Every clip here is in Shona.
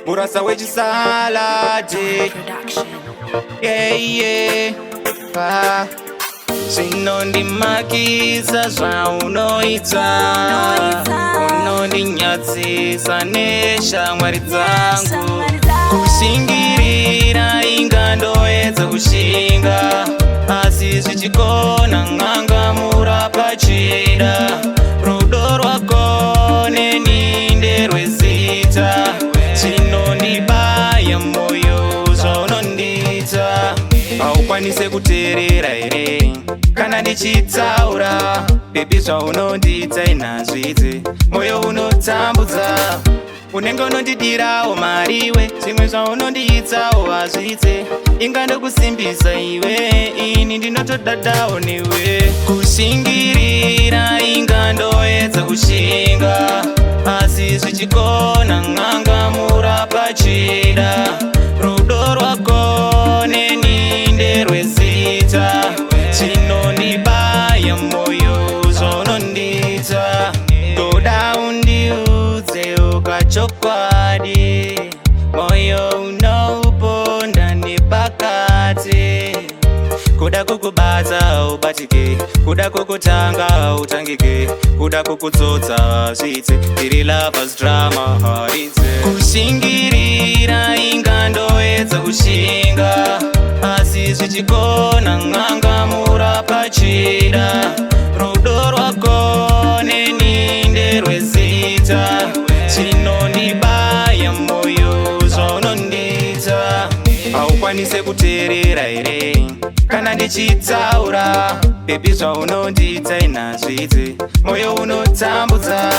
Murasa wechisalate. Yeah. Sinondimakisa zvaunoita, unondinyatsisa neshamwari dzangu. Kushingirira ingandoedza kushinga, asi zvichikona ng'angamura pachida. Rudo rwako neni nderwezita, chinondibaya moyo zvaunondiita. Haukwanise kuteerera here kana ndichitaura, bebi zvaunondiita inazvidze moyo unotambudza. Unenge unondidirawo mariwe, zvimwe zvaunondiitawo hazvidze. Ingandokusimbisa iwe, ini ndinotodadawo newe. Kushingirira ingandoedza kushinga, asi zvichikona ng'angamura pachida. Rudo rwako neni nderwezita, chinondibaya moyo zvaunondiita. Toda undiudzewo kachokwadi, moyo unouponda nepakati. Kuda kukubata ubatike, kuda kukutanga utangike, kuda kukutsotsa zvitse. Tiri lovers drama haridze. Kushingirira ingandoedza kushinga, asi zvichikona ng'angamura pachida. Rudo rwako neni nderwezita, chinondibaya moyo zvaunondiita. Haukwanise kuteerera here kana ndichitaura, bebi zvaunondiita inazvidze moyo unotambudza.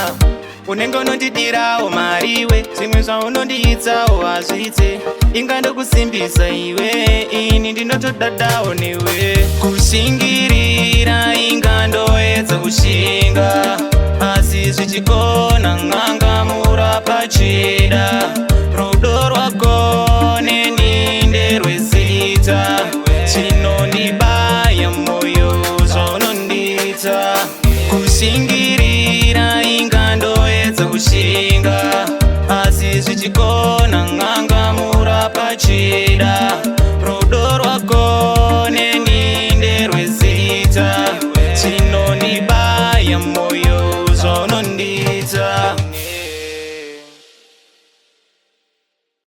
Unenge unondidirawo mariwe, zvimwe zvaunondiitawo hazvidze. Ingandokusimbisa iwe, ini ndinotodadawo newe. Kushingirira ingandoedza kushinga, asi zvichikona ng'angamura pachida. Rudo rwako neni nderwezita, chinondibaya moyo zvaunondiita. Kushingirira ingandoedza kushinga, asi zvichikona